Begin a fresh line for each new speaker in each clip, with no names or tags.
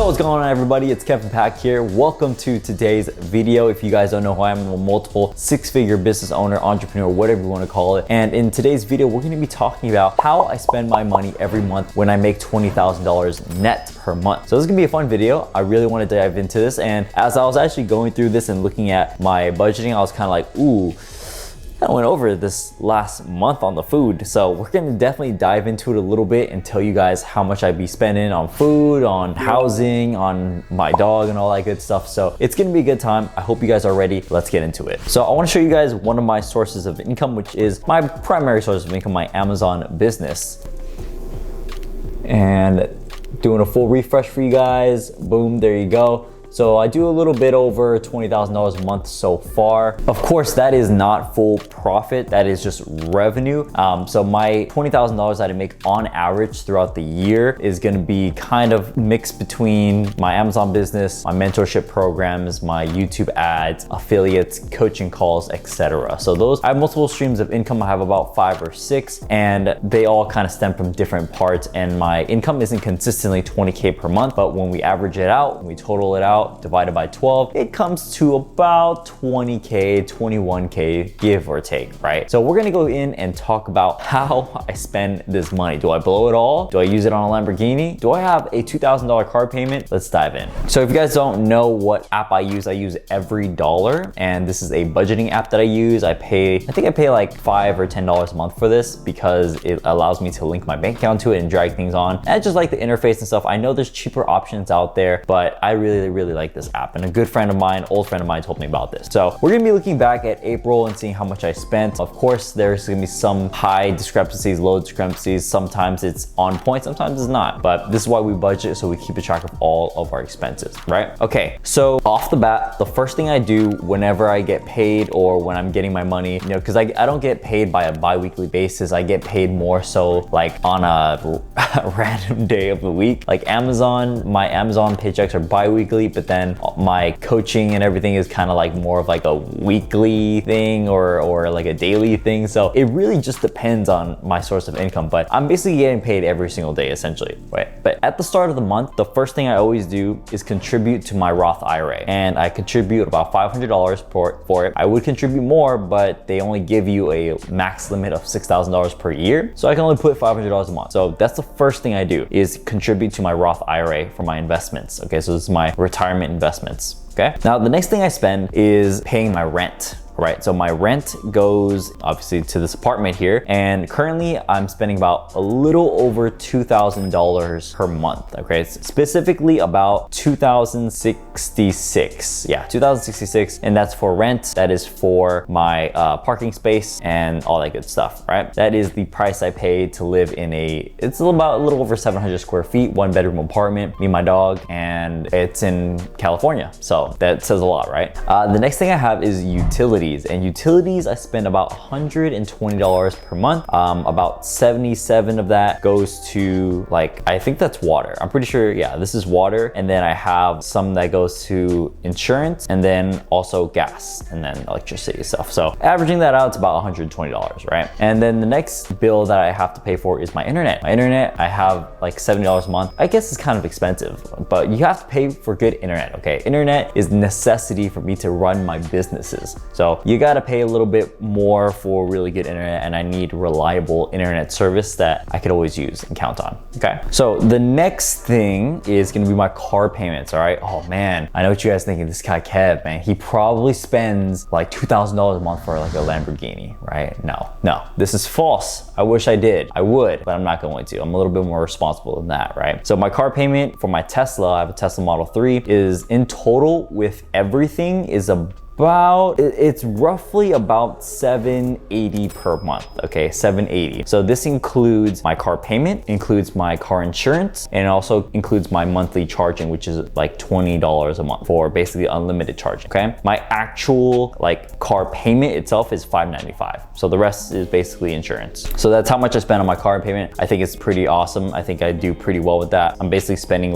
Yo, what's going on everybody? It's Kevin Pack here. Welcome to today's video. If you guys don't know who I am, I'm a multiple six-figure business owner, entrepreneur, whatever you want to call it. And in today's video, we're going to be talking about how I spend my money every month when I make $20,000 net per month. So this is going to be a fun video. I really want to dive into this. And as I was actually going through this and looking at my budgeting, I was kind of like, ooh, I went over this last month on the food. So we're gonna definitely dive into it a little bit and tell you guys how much I'd be spending on food, on housing, on my dog and all that good stuff. So it's gonna be a good time. I hope you guys are ready. Let's get into it. So I wanna show you guys one of my sources of income, which is my primary source of income, my Amazon business. And doing a full refresh for you guys. Boom, there you go. So I do a little bit over $20,000 a month so far. Of course, that is not full profit. That is just revenue. So my $20,000 that I make on average throughout the year is gonna be kind of mixed between my Amazon business, my mentorship programs, my YouTube ads, affiliates, coaching calls, etc. So those, I have multiple streams of income. I have about 5 or 6, and they all kind of stem from different parts. And my income isn't consistently 20K per month, but when we average it out, when we total it out, divided by 12, it comes to about 20K, 21K, give or take, right? So we're gonna go in and talk about how I spend this money. Do I blow it all? Do I use it on a Lamborghini? Do I have a $2,000 car payment? Let's dive in. So if you guys don't know what app I use EveryDollar, and this is a budgeting app that I use. I think I pay like $5 or $10 a month for this because it allows me to link my bank account to it and drag things on. And I just like the interface and stuff. I know there's cheaper options out there, but I really like this app, and a good friend of mine, old friend of mine, told me about this. So we're gonna be looking back at April and seeing how much I spent. Of course, there's gonna be some high discrepancies, low discrepancies. Sometimes it's on point, sometimes it's not, but this is why we budget, so we keep a track of all of our expenses, right? Okay, so off the bat, the first thing I do whenever I get paid or when I'm getting my money, you know, because I don't get paid by a bi-weekly basis. I get paid more so like on a random day of the week. Like Amazon, my Amazon paychecks are bi-weekly, but then my coaching and everything is kind of like more of like a weekly thing or like a daily thing. So it really just depends on my source of income, but I'm basically getting paid every single day essentially, right? But at the start of the month, the first thing I always do is contribute to my Roth IRA, and I contribute about $500 for it. I would contribute more, but they only give you a max limit of $6,000 per year. So I can only put $500 a month. So that's the first thing I do, is contribute to my Roth IRA for my investments. Okay, so this is my retirement investments. Okay, now the next thing I spend is paying my rent. Right, so my rent goes obviously to this apartment here, and currently I'm spending about a little over $2,000 per month. Okay, it's specifically about $2,066. Yeah, $2,066, and that's for rent. That is for my parking space and all that good stuff. Right, that is the price I pay to live in it's about a little over 700 square feet, 1-bedroom apartment, me and my dog, and it's in California. So that says a lot, right? The next thing I have is utilities. And utilities, I spend about $120 per month. About 77 of that goes to, like, I think that's water. I'm pretty sure, yeah, this is water. And then I have some that goes to insurance, and then also gas, and then electricity stuff. So averaging that out, it's about $120, right? And then the next bill that I have to pay for is my internet. My internet, I have like $70 a month. I guess it's kind of expensive, but you have to pay for good internet, okay? Internet is necessity for me to run my businesses. So you gotta pay a little bit more for really good internet, and I need reliable internet service that I could always use and count on, okay? So the next thing is gonna be my car payments, all right? Oh man, I know what you guys thinking, this guy Kev, man, he probably spends like $2,000 a month for like a Lamborghini, right? No, this is false. I wish I did, I would, but I'm not going to. I'm a little bit more responsible than that, right? So my car payment for my Tesla, I have a Tesla Model 3, is in total with everything is it's roughly about $780 per month, okay, $780. So this includes my car payment, includes my car insurance, and it also includes my monthly charging, which is like $20 a month for basically unlimited charging, okay? My actual like car payment itself is $595. So the rest is basically insurance. So that's how much I spend on my car payment. I think it's pretty awesome. I think I do pretty well with that. I'm basically spending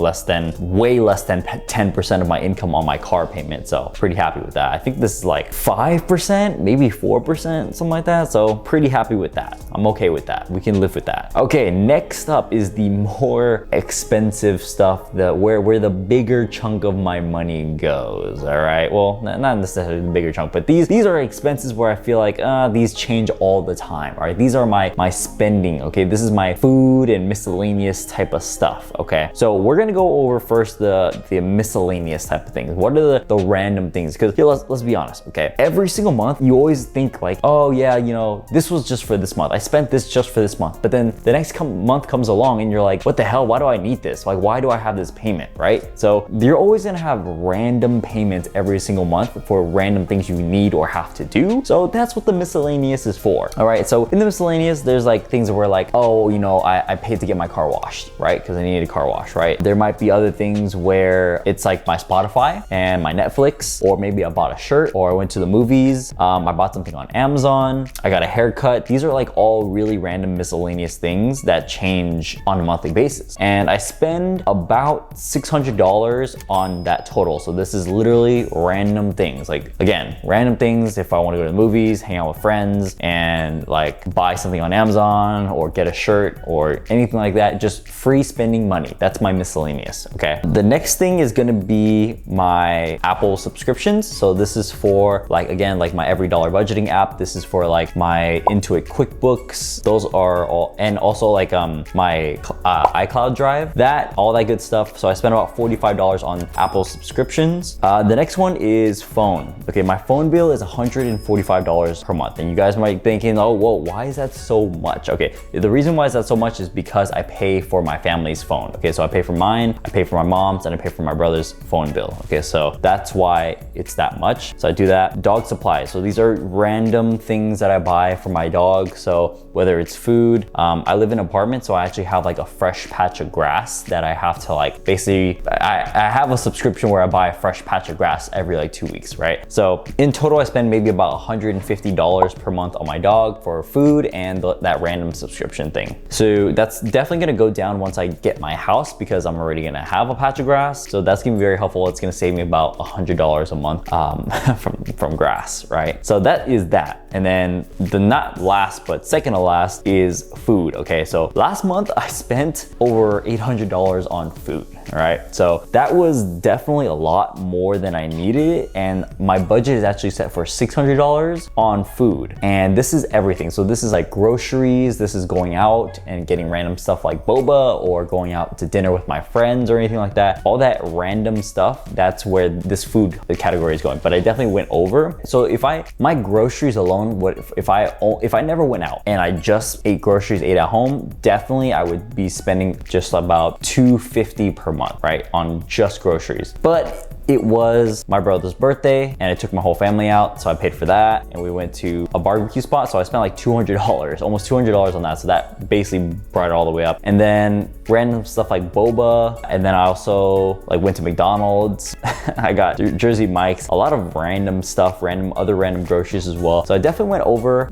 way less than 10% of my income on my car payment. So pretty happy with that. I think think this is like 5%, maybe 4%, something like that. So pretty happy with that. I'm okay with that. We can live with that. Okay, next up is the more expensive stuff, where the bigger chunk of my money goes. All right, well, not necessarily the bigger chunk, but these are expenses where I feel like these change all the time. All right, these are my spending. Okay, this is my food and miscellaneous type of stuff. Okay, so we're gonna go over first the miscellaneous type of things. What are the random things? Because let's be honest. Okay, every single month you always think like, oh yeah, you know, this was just for this month. I spent this just for this month. But then the next month comes along and you're like, what the hell? Why do I need this? Like, why do I have this payment, right? So you're always gonna have random payments every single month for random things you need or have to do. So that's what the miscellaneous is for. All right, so in the miscellaneous, there's like things where like, oh, you know, I paid to get my car washed, right? Because I needed a car wash, right? There might be other things where it's like my Spotify and my Netflix, or maybe I bought a shirt, or I went to the movies. I bought something on Amazon. I got a haircut. These are like all really random miscellaneous things that change on a monthly basis. And I spend about $600 on that total. So this is literally random things. Like, again, random things if I want to go to the movies, hang out with friends, and like buy something on Amazon or get a shirt or anything like that. Just free spending money. That's my miscellaneous, okay? The next thing is gonna be my Apple subscriptions. So this is for like, again, like my Every Dollar Budgeting app. This is for like my Intuit QuickBooks. Those are all, and also like my iCloud Drive, all that good stuff. So I spent about $45 on Apple subscriptions. The next one is phone. Okay, my phone bill is $145 per month. And you guys might be thinking, oh, whoa, why is that so much? Okay, the reason why is that so much is because I pay for my family's phone. Okay, so I pay for mine, I pay for my mom's, and I pay for my brother's phone bill. Okay, so that's why it's that much. So I do that. Dog supplies. So these are random things that I buy for my dog. So whether it's food, I live in an apartment, so I actually have like a fresh patch of grass that I have to like, basically, I have a subscription where I buy a fresh patch of grass every like 2 weeks, right? So in total, I spend maybe about $150 per month on my dog for food and that random subscription thing. So that's definitely gonna go down once I get my house, because I'm already gonna have a patch of grass. So that's gonna be very helpful. It's gonna save me about $100 a month from grass, right? So that is that. And then the not last, but second to last is food. Okay, so last month I spent over $800 on food. All right, so that was definitely a lot more than I needed it, and my budget is actually set for $600 on food, and this is everything. So this is like groceries, this is going out and getting random stuff like boba, or going out to dinner with my friends or anything like that. All that random stuff, that's where this food category is going. But I definitely went over. So if my groceries alone, if I never went out and I just ate groceries, ate at home, definitely I would be spending just about $250 per month, right, on just groceries. But it was my brother's birthday and I took my whole family out, so I paid for that, and we went to a barbecue spot, so I spent like $200, almost $200 on that, so that basically brought it all the way up. And then random stuff like boba, and then I also like went to McDonald's. I got Jersey Mike's, a lot of random stuff, other random groceries as well. So I definitely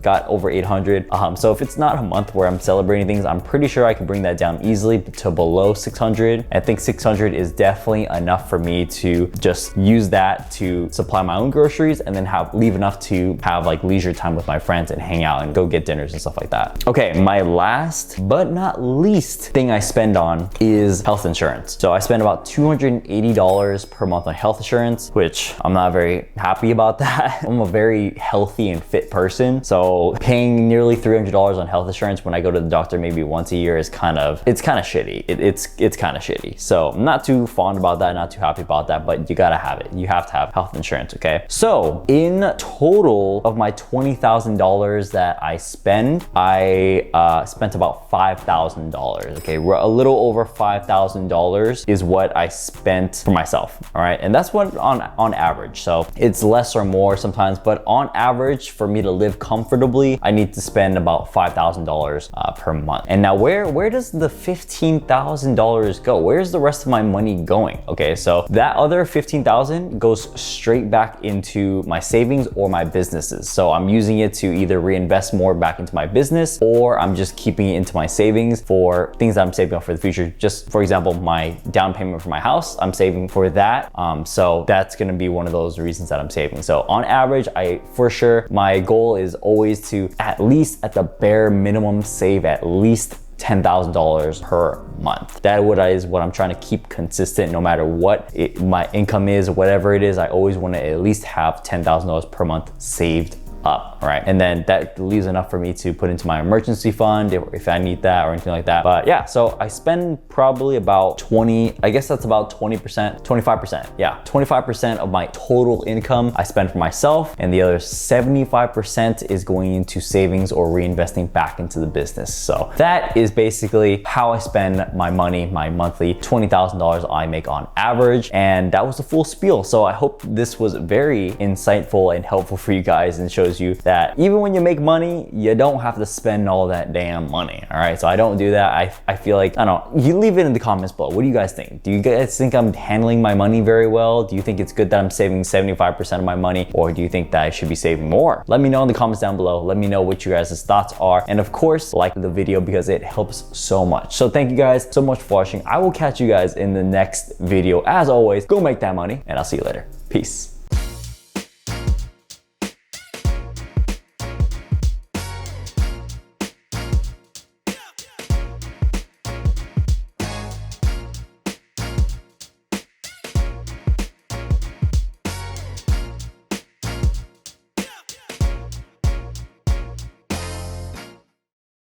got over 800. So if it's not a month where I'm celebrating things, I'm pretty sure I can bring that down easily to below 600. I think 600 is definitely enough for me to just use that to supply my own groceries, and then leave enough to have like leisure time with my friends and hang out and go get dinners and stuff like that. Okay, my last but not least thing I spend on is health insurance. So I spend about $280 per month on health insurance, which I'm not very happy about that. I'm a very healthy and fit person, so paying nearly $300 on health insurance when I go to the doctor maybe once a year is kind of shitty. It's kind of shitty. So I'm not too fond about that, not too happy about that, but you gotta have it. You have to have health insurance, okay? So in total of my $20,000 that I spend, I spent about $5,000, okay? A little over $5,000 is what I spent for myself, all right? And that's what on average. So it's less or more sometimes, but on average, for me to live comfortably, I need to spend about $5,000 per month. And now where does the $15,000 go? Where's the rest of my money going? Okay, so that other $15,000 15,000 goes straight back into my savings or my businesses. So I'm using it to either reinvest more back into my business, or I'm just keeping it into my savings for things that I'm saving up for the future. Just for example, my down payment for my house, I'm saving for that. So that's gonna be one of those reasons that I'm saving. So on average, for sure, my goal is always to at least at the bare minimum save at least $10,000 per month. That is what I'm trying to keep consistent no matter what my income is, whatever it is. I always want to at least have $10,000 per month saved up, right? And then that leaves enough for me to put into my emergency fund if I need that or anything like that. But yeah, so I spend probably about 20, I guess that's about 20%, 25%. Yeah, 25% of my total income I spend for myself, and the other 75% is going into savings or reinvesting back into the business. So that is basically how I spend my money, my monthly $20,000 I make on average. And that was the full spiel. So I hope this was very insightful and helpful for you guys, and shows you that even when you make money, you don't have to spend all that damn money. All right, so I don't do that. I feel like, I don't know, you leave it in the comments below. What do you guys think? Do you guys think I'm handling my money very well? Do you think it's good that I'm saving 75% of my money, or do you think that I should be saving more? Let me know in the comments down below. Let me know what you guys' thoughts are, and of course, like the video because it helps so much. So thank you guys so much for watching. I will catch you guys in the next video. As always, go make that money, and I'll see you later. Peace.